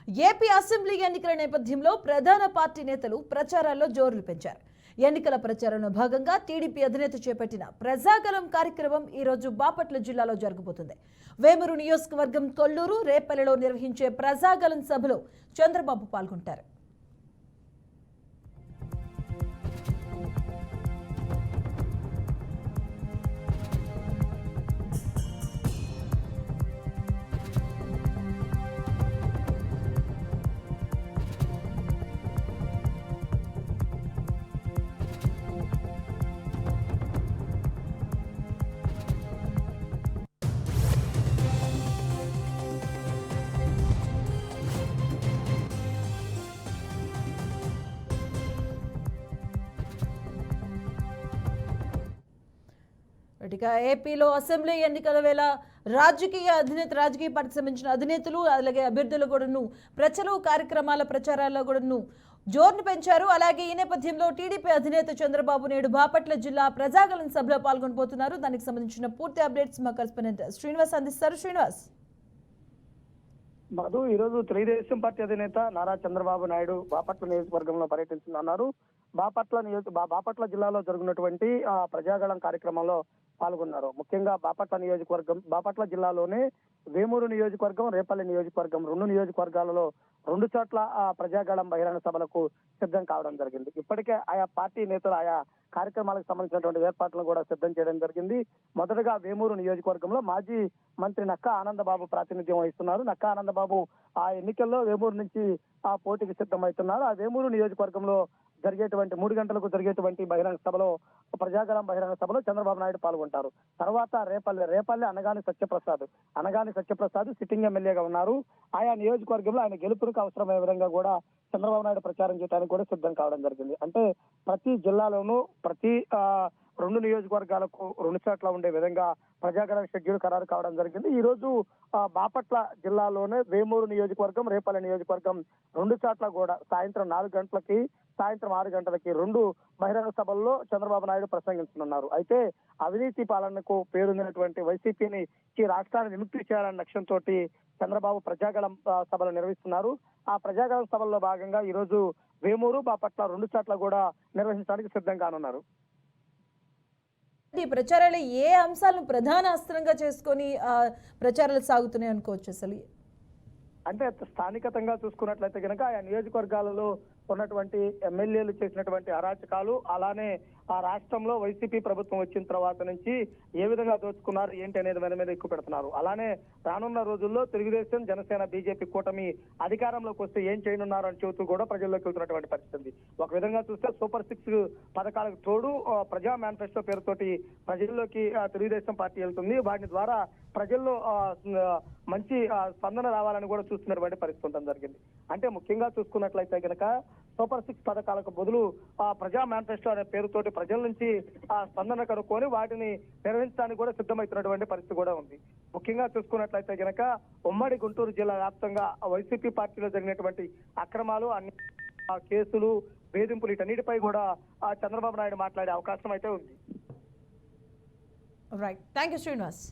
AP assembly ఎన్నికల నేపథ్యంలో ప్రధాన పార్టీ నేతలు ప్రచారాల్లో జోరులు పెంచారు. ఎన్నికల ప్రచారంలో భాగంగా టీడీపీ అధినేత చేపట్టిన ప్రజాగలం కార్యక్రమం ఈ రోజు బాపట్ల జిల్లాలో జరగబోతుంది. వేమూరు నియోజకవర్గం కొల్లూరు, రేపల్లెలో నిర్వహించే ప్రజాగలం సభలో చంద్రబాబు పాల్గొంటారు. ఇక ఏపీలో అసెంబ్లీ ఎన్నికల వేళ రాజకీయ పార్టీకి సంబంధించిన అధినేతలు అలాగే అభ్యర్థులు కూడాను కార్యక్రమాల ప్రచారాల్లో కూడాను జోరును పెంచారు. అలాగే ఈ నేపథ్యంలో టీడీపీ అధినేత చంద్రబాబు నేడు బాపట్ల జిల్లా ప్రజాగలం సభలో పాల్గొనబోతున్నారు. దానికి సంబంధించిన పూర్తి అప్డేట్స్ మా కరెస్పాండెంట్ శ్రీనివాస్ అందిస్తారు. శ్రీనివాస్. మధు, ఈ రోజు తెలుగుదేశం పార్టీ అధినేత నారా చంద్రబాబు నాయుడు బాపట్ల నియోజకవర్గంలో పర్యటిస్తున్నారు. బాపట్ల జిల్లాలో జరుగుతున్నటువంటి ప్రజాగళం కార్యక్రమంలో పాల్గొన్నారు. ముఖ్యంగా బాపట్ల జిల్లాలోనే వేమూరు నియోజకవర్గం, రేపల్లి నియోజకవర్గం, రెండు నియోజకవర్గాలలో రెండు చోట్ల ప్రజాగళం బహిరంగ సభలకు సిద్ధం కావడం జరిగింది. ఇప్పటికే ఆయా పార్టీ నేతలు ఆయా కార్యక్రమాలకు సంబంధించినటువంటి ఏర్పాట్లను కూడా సిద్ధం చేయడం జరిగింది. మొదటగా వేమూరు నియోజకవర్గంలో మాజీ మంత్రి నక్కా ఆనందబాబు ప్రాతినిధ్యం వహిస్తున్నారు. నక్కా ఆనందబాబు ఆ ఎన్నికల్లో వేమూరు నుంచి ఆ పోటీకి సిద్ధమవుతున్నారు. ఆ వేమూరు నియోజకవర్గంలో 3 గంటలకు జరిగేటువంటి ప్రజాగళం బహిరంగ సభలో చంద్రబాబు నాయుడు పాల్గొంటారు. తర్వాత రేపల్లి అనగాని సత్యప్రసాద్ సిట్టింగ్ ఎమ్మెల్యేగా ఉన్నారు. ఆయా నియోజకవర్గంలో ఆయన గెలుపులకు అవసరమైన విధంగా కూడా చంద్రబాబు నాయుడు ప్రచారం చేయడానికి కూడా సిద్ధం కావడం జరిగింది. అంటే ప్రతి జిల్లాలోనూ ప్రతి 2 నియోజకవర్గాలకు 2 చోట్ల ఉండే విధంగా ప్రజాగళం షెడ్యూల్ ఖరారు కావడం జరిగింది. ఈ రోజు బాపట్ల జిల్లాలోనే వేమూరు నియోజకవర్గం, రేపల్లి నియోజకవర్గం 2 చోట్ల కూడా సాయంత్రం 4 గంటలకి, సాయంత్రం 6 గంటలకి 2 బహిరంగ సభల్లో చంద్రబాబు నాయుడు ప్రసంగిస్తున్నారు. అయితే అవినీతి పాలనకు పేరొందినటువంటి వైసీపీని రాష్ట్రాన్ని విముక్తి చేయాలనే లక్ష్యంతో చంద్రబాబు ప్రజాగళం సభలు నిర్వహిస్తున్నారు. ఆ ప్రజాగళం సభల్లో భాగంగా ఈ రోజు వేమూరు, బాపట్ల 2 చోట్ల కూడా నిర్వహించడానికి సిద్ధం కానున్నారు. ఈ ప్రచారాలు ఏ అంశాలను ప్రధాన అస్త్రంగా చేసుకొని ప్రచారాలు సాగుతున్నాయి అనుకోవచ్చు? అసలు అంటే స్థానికతంగా చూసుకున్నట్లయితే కనుక ఆయా నియోజకవర్గాలలో ఉన్నటువంటి ఎమ్మెల్యేలు చేసినటువంటి అరాచకాలు, అలానే ఆ రాష్ట్రంలో వైసీపీ ప్రభుత్వం వచ్చిన తర్వాత నుంచి ఏ విధంగా దోచుకున్నారు ఏంటి అనేది మీద ఎక్కువ పెడుతున్నారు. అలానే రానున్న రోజుల్లో తెలుగుదేశం, జనసేన, బీజేపీ కూటమి అధికారంలోకి వస్తే ఏం చేయనున్నారు అని చెబుతూ కూడా ప్రజల్లోకి వెళ్తున్నటువంటి పరిస్థితి. ఒక విధంగా చూస్తే సూపర్ 6 పథకాలకు తోడు ప్రజా మేనిఫెస్టో పేరుతోటి ప్రజల్లోకి తెలుగుదేశం పార్టీ వెళ్తుంది. వాటి ద్వారా ప్రజల్లో మంచి స్పందన రావాలని కూడా చూస్తున్నటువంటి పరిస్థితి ఉండడం జరిగింది. అంటే ముఖ్యంగా చూసుకున్నట్లయితే కనుక సూపర్ 6 పథకాలకు బదులు ప్రజా మేనిఫెస్టో అనే పేరుతోటి ప్రజల నుంచి స్పందన కనుక్కొని వాటిని నిర్వహించడానికి కూడా సిద్ధమవుతున్నటువంటి పరిస్థితి కూడా ఉంది. ముఖ్యంగా చూసుకున్నట్లయితే కనుక ఉమ్మడి గుంటూరు జిల్లా వ్యాప్తంగా వైసీపీ పార్టీలో జరిగినటువంటి అక్రమాలు, అన్ని కేసులు, వేధింపులు వీటన్నిటిపై కూడా చంద్రబాబు నాయుడు మాట్లాడే అవకాశం అయితే ఉంది. రైట్. Thank you Srinivas.